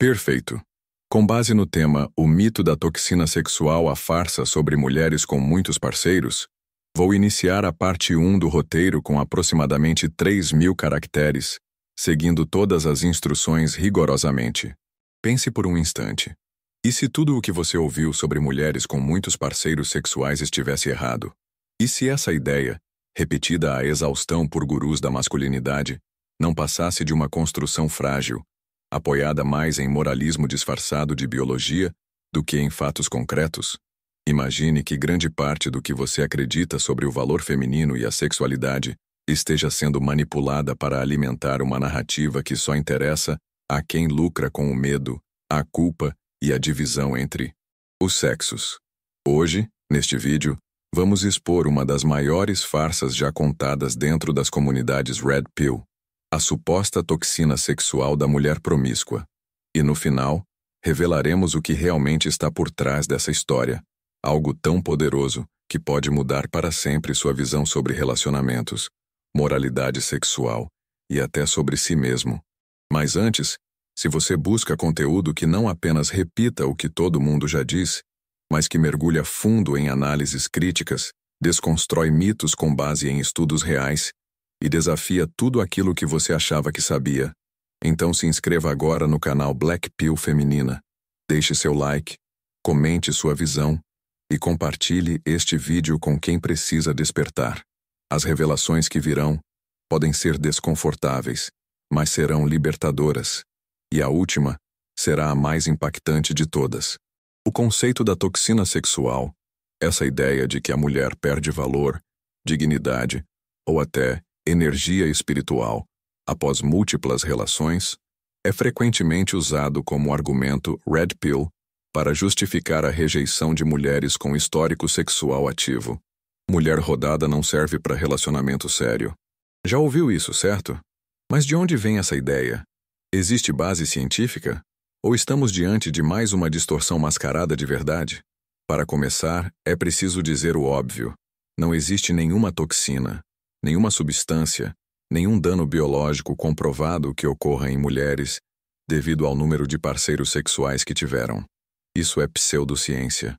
Perfeito. Com base no tema O mito da toxina sexual, a farsa sobre mulheres com muitos parceiros, vou iniciar a parte 1 do roteiro com aproximadamente 3.000 caracteres, seguindo todas as instruções rigorosamente. Pense por um instante. E se tudo o que você ouviu sobre mulheres com muitos parceiros sexuais estivesse errado? E se essa ideia, repetida à exaustão por gurus da masculinidade, não passasse de uma construção frágil, apoiada mais em moralismo disfarçado de biologia do que em fatos concretos? Imagine que grande parte do que você acredita sobre o valor feminino e a sexualidade esteja sendo manipulada para alimentar uma narrativa que só interessa a quem lucra com o medo, a culpa e a divisão entre os sexos. Hoje, neste vídeo, vamos expor uma das maiores farsas já contadas dentro das comunidades Red Pill, a suposta toxina sexual da mulher promíscua. E no final, revelaremos o que realmente está por trás dessa história, algo tão poderoso que pode mudar para sempre sua visão sobre relacionamentos, moralidade sexual e até sobre si mesmo. Mas antes, se você busca conteúdo que não apenas repita o que todo mundo já diz, mas que mergulha fundo em análises críticas, desconstrói mitos com base em estudos reais e desafia tudo aquilo que você achava que sabia, então se inscreva agora no canal Black Pill Feminina, deixe seu like, comente sua visão e compartilhe este vídeo com quem precisa despertar. As revelações que virão podem ser desconfortáveis, mas serão libertadoras. E a última será a mais impactante de todas. O conceito da toxina sexual, essa ideia de que a mulher perde valor, dignidade ou até energia espiritual após múltiplas relações, é frequentemente usado como argumento Red Pill para justificar a rejeição de mulheres com histórico sexual ativo. Mulher rodada não serve para relacionamento sério. Já ouviu isso, certo? Mas de onde vem essa ideia? Existe base científica? Ou estamos diante de mais uma distorção mascarada de verdade? Para começar, é preciso dizer o óbvio. Não existe nenhuma toxina, nenhuma substância, nenhum dano biológico comprovado que ocorra em mulheres devido ao número de parceiros sexuais que tiveram. Isso é pseudociência.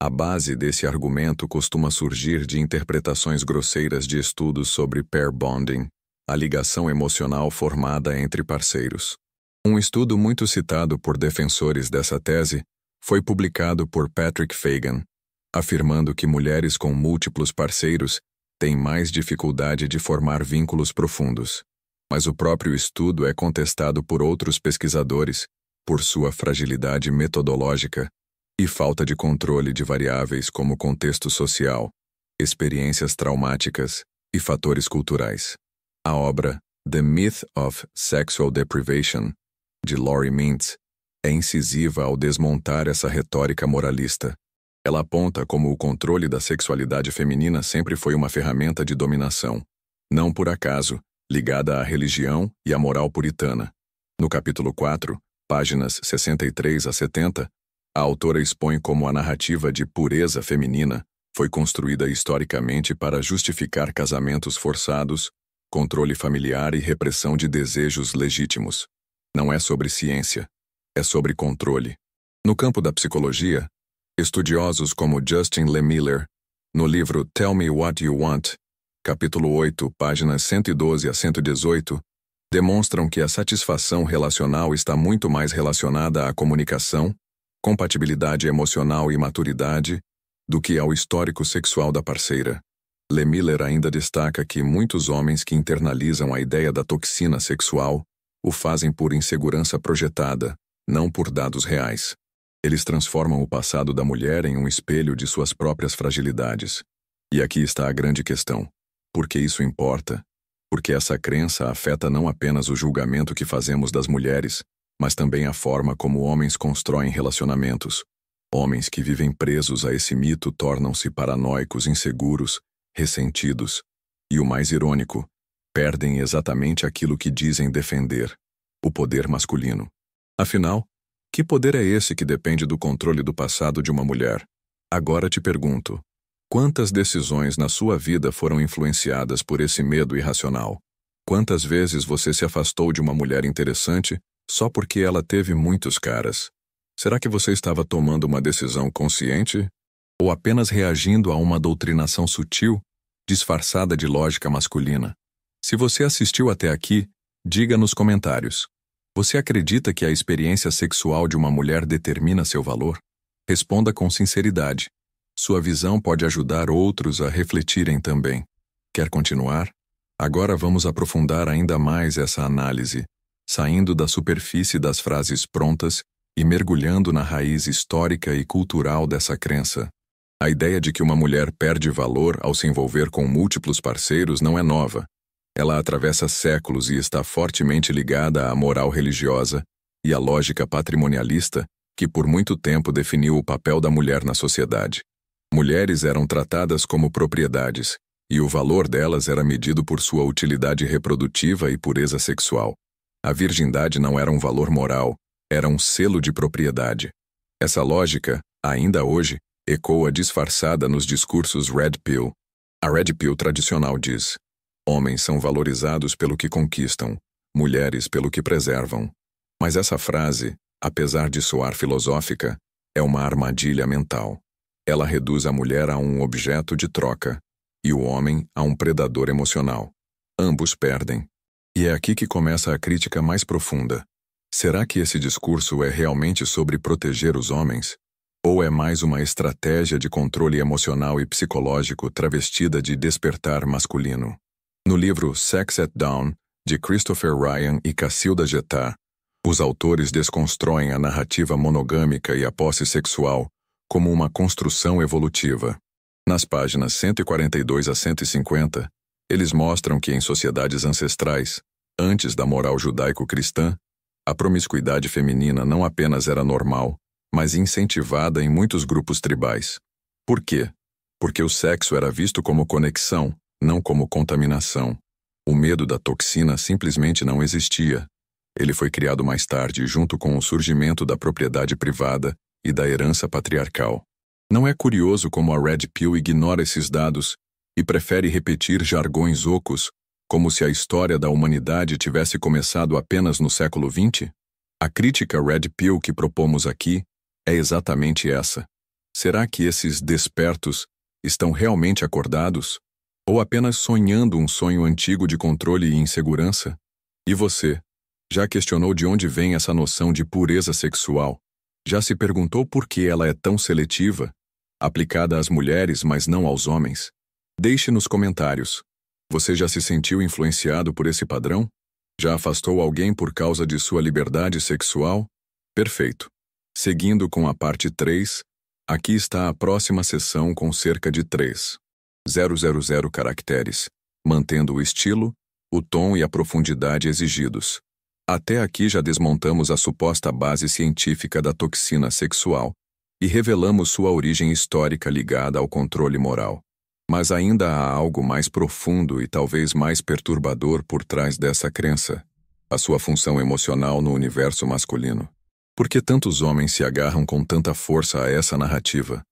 A base desse argumento costuma surgir de interpretações grosseiras de estudos sobre pair bonding, a ligação emocional formada entre parceiros. Um estudo muito citado por defensores dessa tese foi publicado por Patrick Fagan, afirmando que mulheres com múltiplos parceiros têm mais dificuldade de formar vínculos profundos. Mas o próprio estudo é contestado por outros pesquisadores por sua fragilidade metodológica e falta de controle de variáveis como contexto social, experiências traumáticas e fatores culturais. A obra The Myth of Sexual Deprivation, de Laurie Mintz, é incisiva ao desmontar essa retórica moralista. Ela aponta como o controle da sexualidade feminina sempre foi uma ferramenta de dominação, não por acaso, ligada à religião e à moral puritana. No capítulo 4, páginas 63 a 70, a autora expõe como a narrativa de pureza feminina foi construída historicamente para justificar casamentos forçados, controle familiar e repressão de desejos legítimos. Não é sobre ciência, é sobre controle. No campo da psicologia, estudiosos como Justin Lehmiller, no livro Tell Me What You Want, capítulo 8, páginas 112 a 118, demonstram que a satisfação relacional está muito mais relacionada à comunicação, compatibilidade emocional e maturidade do que ao histórico sexual da parceira. Lehmiller ainda destaca que muitos homens que internalizam a ideia da toxina sexual o fazem por insegurança projetada, não por dados reais. Eles transformam o passado da mulher em um espelho de suas próprias fragilidades. E aqui está a grande questão. Por que isso importa? Porque essa crença afeta não apenas o julgamento que fazemos das mulheres, mas também a forma como homens constroem relacionamentos. Homens que vivem presos a esse mito tornam-se paranoicos, inseguros, ressentidos. E o mais irônico, perdem exatamente aquilo que dizem defender: o poder masculino. Afinal, que poder é esse que depende do controle do passado de uma mulher? Agora te pergunto, quantas decisões na sua vida foram influenciadas por esse medo irracional? Quantas vezes você se afastou de uma mulher interessante só porque ela teve muitos caras. Será que você estava tomando uma decisão consciente? Ou apenas reagindo a uma doutrinação sutil, disfarçada de lógica masculina? Se você assistiu até aqui, diga nos comentários. Você acredita que a experiência sexual de uma mulher determina seu valor? Responda com sinceridade. Sua visão pode ajudar outros a refletirem também. Quer continuar? Agora vamos aprofundar ainda mais essa análise, saindo da superfície das frases prontas e mergulhando na raiz histórica e cultural dessa crença. A ideia de que uma mulher perde valor ao se envolver com múltiplos parceiros não é nova. Ela atravessa séculos e está fortemente ligada à moral religiosa e à lógica patrimonialista que por muito tempo definiu o papel da mulher na sociedade. Mulheres eram tratadas como propriedades, e o valor delas era medido por sua utilidade reprodutiva e pureza sexual. A virgindade não era um valor moral, era um selo de propriedade. Essa lógica, ainda hoje, ecoa disfarçada nos discursos Red Pill. A Red Pill tradicional diz: homens são valorizados pelo que conquistam, mulheres pelo que preservam. Mas essa frase, apesar de soar filosófica, é uma armadilha mental. Ela reduz a mulher a um objeto de troca e o homem a um predador emocional. Ambos perdem. E é aqui que começa a crítica mais profunda. Será que esse discurso é realmente sobre proteger os homens? Ou é mais uma estratégia de controle emocional e psicológico travestida de despertar masculino? No livro Sex at Dawn, de Christopher Ryan e Cacilda Getá, os autores desconstroem a narrativa monogâmica e a posse sexual como uma construção evolutiva. Nas páginas 142 a 150, eles mostram que em sociedades ancestrais, antes da moral judaico-cristã, a promiscuidade feminina não apenas era normal, mas incentivada em muitos grupos tribais. Por quê? Porque o sexo era visto como conexão, não como contaminação. O medo da toxina simplesmente não existia. Ele foi criado mais tarde, junto com o surgimento da propriedade privada e da herança patriarcal. Não é curioso como a Red Pill ignora esses dados e prefere repetir jargões ocos, como se a história da humanidade tivesse começado apenas no século XX? A crítica Red Pill que propomos aqui é exatamente essa. Será que esses despertos estão realmente acordados? Ou apenas sonhando um sonho antigo de controle e insegurança? E você? Já questionou de onde vem essa noção de pureza sexual? Já se perguntou por que ela é tão seletiva? Aplicada às mulheres, mas não aos homens? Deixe nos comentários. Você já se sentiu influenciado por esse padrão? Já afastou alguém por causa de sua liberdade sexual? Perfeito. Seguindo com a parte 3, aqui está a próxima sessão com cerca de 3.000 caracteres, mantendo o estilo, o tom e a profundidade exigidos. Até aqui já desmontamos a suposta base científica da toxina sexual e revelamos sua origem histórica ligada ao controle moral. Mas ainda há algo mais profundo e talvez mais perturbador por trás dessa crença: a sua função emocional no universo masculino. Por que tantos homens se agarram com tanta força a essa narrativa,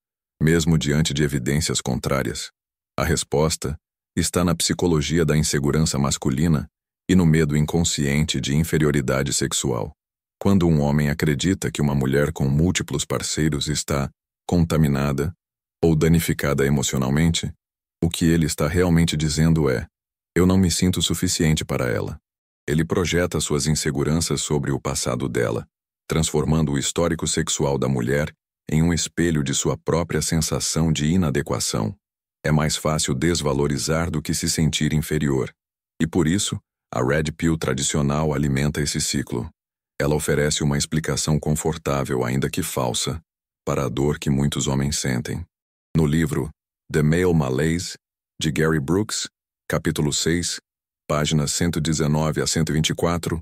mesmo diante de evidências contrárias? A resposta está na psicologia da insegurança masculina e no medo inconsciente de inferioridade sexual. Quando um homem acredita que uma mulher com múltiplos parceiros está contaminada ou danificada emocionalmente, o que ele está realmente dizendo é: eu não me sinto suficiente para ela. Ele projeta suas inseguranças sobre o passado dela, transformando o histórico sexual da mulher em um espelho de sua própria sensação de inadequação. É mais fácil desvalorizar do que se sentir inferior. E por isso, a Red Pill tradicional alimenta esse ciclo. Ela oferece uma explicação confortável, ainda que falsa, para a dor que muitos homens sentem. No livro The Male Malaise, de Gary Brooks, capítulo 6, páginas 119 a 124,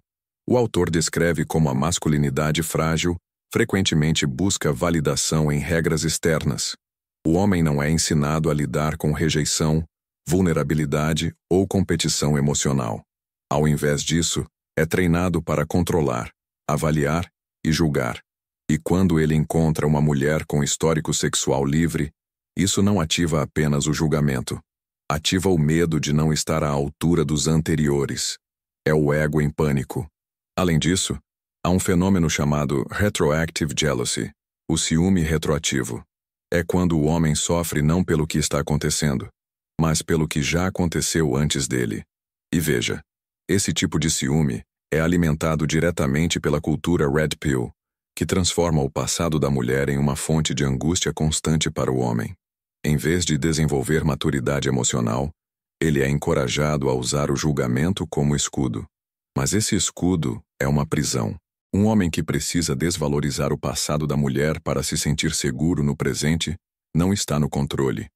o autor descreve como a masculinidade frágil frequentemente busca validação em regras externas. O homem não é ensinado a lidar com rejeição, vulnerabilidade ou competição emocional. Ao invés disso, é treinado para controlar, avaliar e julgar. E quando ele encontra uma mulher com histórico sexual livre, isso não ativa apenas o julgamento. Ativa o medo de não estar à altura dos anteriores. É o ego em pânico. Além disso, Há um fenômeno chamado retroactive jealousy, o ciúme retroativo. É quando o homem sofre não pelo que está acontecendo, mas pelo que já aconteceu antes dele. E veja, esse tipo de ciúme é alimentado diretamente pela cultura Red Pill, que transforma o passado da mulher em uma fonte de angústia constante para o homem. Em vez de desenvolver maturidade emocional, ele é encorajado a usar o julgamento como escudo. Mas esse escudo é uma prisão. Um homem que precisa desvalorizar o passado da mulher para se sentir seguro no presente não está no controle.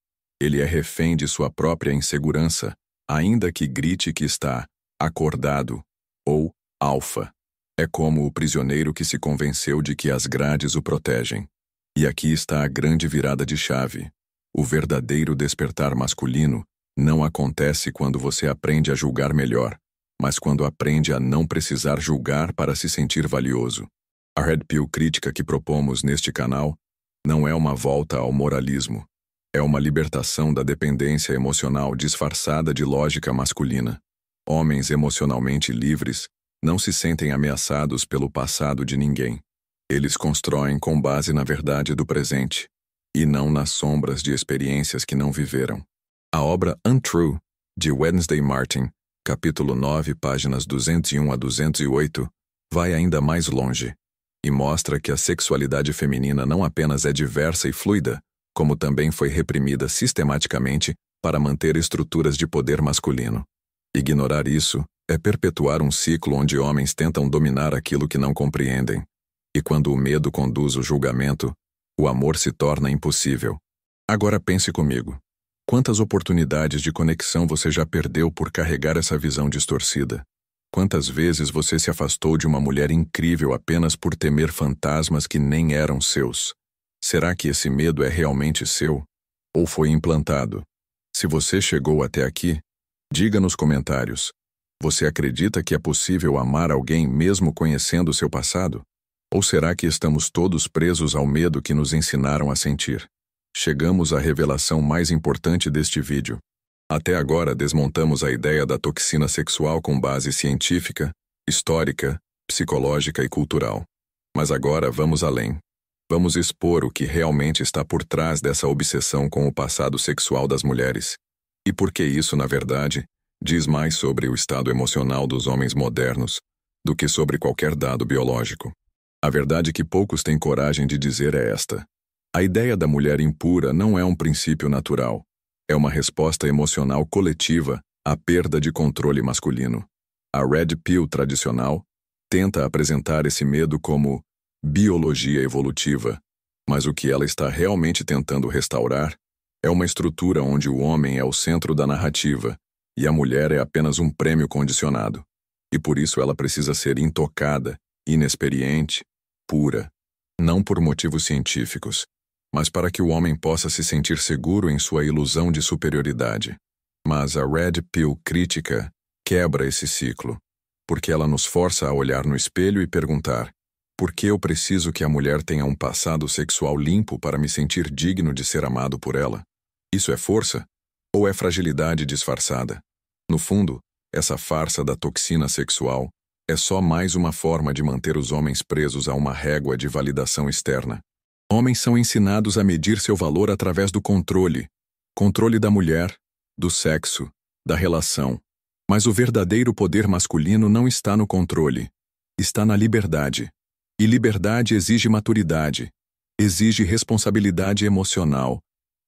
Ele é refém de sua própria insegurança, ainda que grite que está acordado ou alfa. É como o prisioneiro que se convenceu de que as grades o protegem. E aqui está a grande virada de chave. O verdadeiro despertar masculino não acontece quando você aprende a julgar melhor, mas quando aprende a não precisar julgar para se sentir valioso. A Red Pill crítica que propomos neste canal não é uma volta ao moralismo, é uma libertação da dependência emocional disfarçada de lógica masculina. Homens emocionalmente livres não se sentem ameaçados pelo passado de ninguém. Eles constroem com base na verdade do presente, e não nas sombras de experiências que não viveram. A obra Untrue, de Wednesday Martin, capítulo 9, páginas 201 a 208, vai ainda mais longe e mostra que a sexualidade feminina não apenas é diversa e fluida, como também foi reprimida sistematicamente para manter estruturas de poder masculino. Ignorar isso é perpetuar um ciclo onde homens tentam dominar aquilo que não compreendem. E quando o medo conduz o julgamento, o amor se torna impossível. Agora pense comigo. Quantas oportunidades de conexão você já perdeu por carregar essa visão distorcida? Quantas vezes você se afastou de uma mulher incrível apenas por temer fantasmas que nem eram seus? Será que esse medo é realmente seu? Ou foi implantado? Se você chegou até aqui, diga nos comentários. Você acredita que é possível amar alguém mesmo conhecendo seu passado? Ou será que estamos todos presos ao medo que nos ensinaram a sentir? Chegamos à revelação mais importante deste vídeo. Até agora desmontamos a ideia da toxina sexual com base científica, histórica, psicológica e cultural. Mas agora vamos além. Vamos expor o que realmente está por trás dessa obsessão com o passado sexual das mulheres. E por que isso, na verdade, diz mais sobre o estado emocional dos homens modernos do que sobre qualquer dado biológico. A verdade que poucos têm coragem de dizer é esta. A ideia da mulher impura não é um princípio natural. É uma resposta emocional coletiva à perda de controle masculino. A Red Pill tradicional tenta apresentar esse medo como biologia evolutiva, mas o que ela está realmente tentando restaurar é uma estrutura onde o homem é o centro da narrativa e a mulher é apenas um prêmio condicionado. E por isso ela precisa ser intocada, inexperiente, pura, não por motivos científicos, mas para que o homem possa se sentir seguro em sua ilusão de superioridade. Mas a Red Pill crítica quebra esse ciclo, porque ela nos força a olhar no espelho e perguntar: por que eu preciso que a mulher tenha um passado sexual limpo para me sentir digno de ser amado por ela? Isso é força? Ou é fragilidade disfarçada? No fundo, essa farsa da toxina sexual é só mais uma forma de manter os homens presos a uma régua de validação externa. Homens são ensinados a medir seu valor através do controle. Controle da mulher, do sexo, da relação. Mas o verdadeiro poder masculino não está no controle. Está na liberdade. E liberdade exige maturidade. Exige responsabilidade emocional.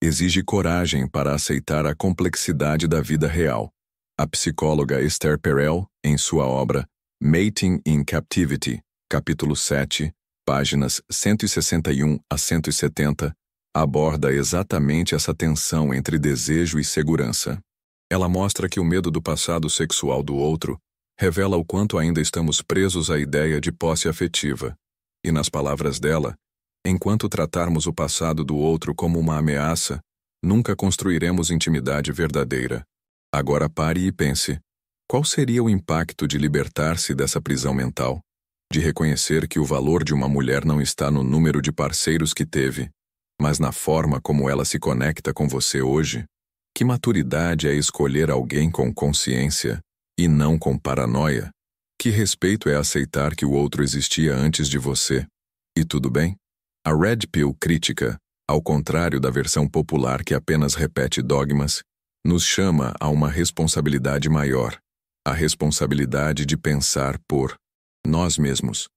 Exige coragem para aceitar a complexidade da vida real. A psicóloga Esther Perel, em sua obra Mating in Captivity, capítulo 7, páginas 161 a 170, aborda exatamente essa tensão entre desejo e segurança. Ela mostra que o medo do passado sexual do outro revela o quanto ainda estamos presos à ideia de posse afetiva. E nas palavras dela, enquanto tratarmos o passado do outro como uma ameaça, nunca construiremos intimidade verdadeira. Agora pare e pense. Qual seria o impacto de libertar-se dessa prisão mental? De reconhecer que o valor de uma mulher não está no número de parceiros que teve, mas na forma como ela se conecta com você hoje? Que maturidade é escolher alguém com consciência e não com paranoia? Que respeito é aceitar que o outro existia antes de você? E tudo bem? A Red Pill crítica, ao contrário da versão popular que apenas repete dogmas, nos chama a uma responsabilidade maior, a responsabilidade de pensar por nós mesmos,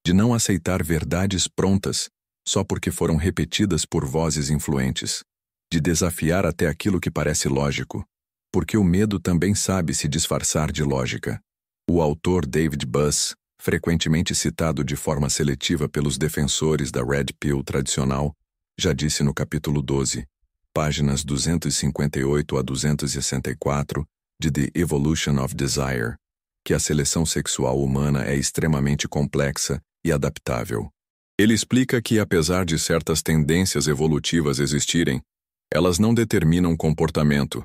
de não aceitar verdades prontas só porque foram repetidas por vozes influentes, de desafiar até aquilo que parece lógico, porque o medo também sabe se disfarçar de lógica. O autor David Buss, frequentemente citado de forma seletiva pelos defensores da Red Pill tradicional, já disse no capítulo 12, páginas 258 a 264, de The Evolution of Desire, que a seleção sexual humana é extremamente complexa e adaptável. Ele explica que, apesar de certas tendências evolutivas existirem, elas não determinam comportamento.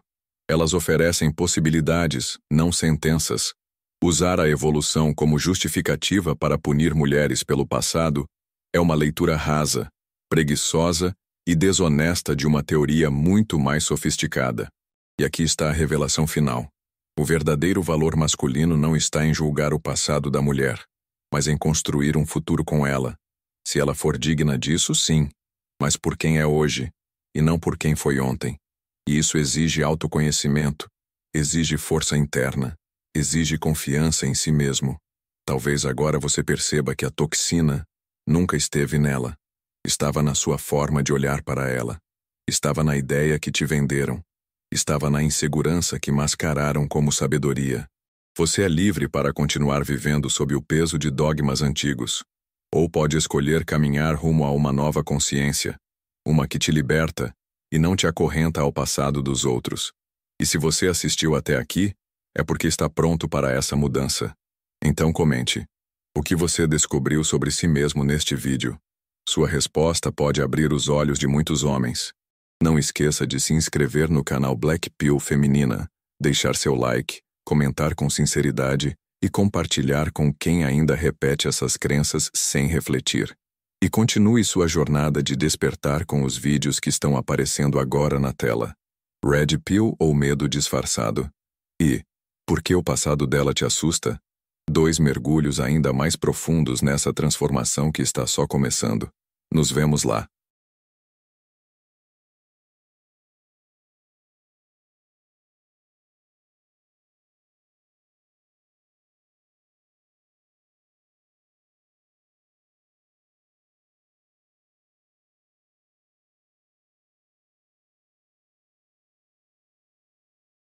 Elas oferecem possibilidades, não sentenças. Usar a evolução como justificativa para punir mulheres pelo passado é uma leitura rasa, preguiçosa e desonesta de uma teoria muito mais sofisticada. E aqui está a revelação final. O verdadeiro valor masculino não está em julgar o passado da mulher, mas em construir um futuro com ela. Se ela for digna disso, sim, mas por quem é hoje, e não por quem foi ontem. E isso exige autoconhecimento, exige força interna, exige confiança em si mesmo. Talvez agora você perceba que a toxina nunca esteve nela. Estava na sua forma de olhar para ela. Estava na ideia que te venderam. Estava na insegurança que mascararam como sabedoria. Você é livre para continuar vivendo sob o peso de dogmas antigos. Ou pode escolher caminhar rumo a uma nova consciência, uma que te liberta e não te acorrenta ao passado dos outros. E se você assistiu até aqui, é porque está pronto para essa mudança. Então comente. O que você descobriu sobre si mesmo neste vídeo? Sua resposta pode abrir os olhos de muitos homens. Não esqueça de se inscrever no canal Black Pill Feminina, deixar seu like, comentar com sinceridade e compartilhar com quem ainda repete essas crenças sem refletir. E continue sua jornada de despertar com os vídeos que estão aparecendo agora na tela. Red Pill ou medo disfarçado? E por que o passado dela te assusta? 2 mergulhos ainda mais profundos nessa transformação que está só começando. Nos vemos lá.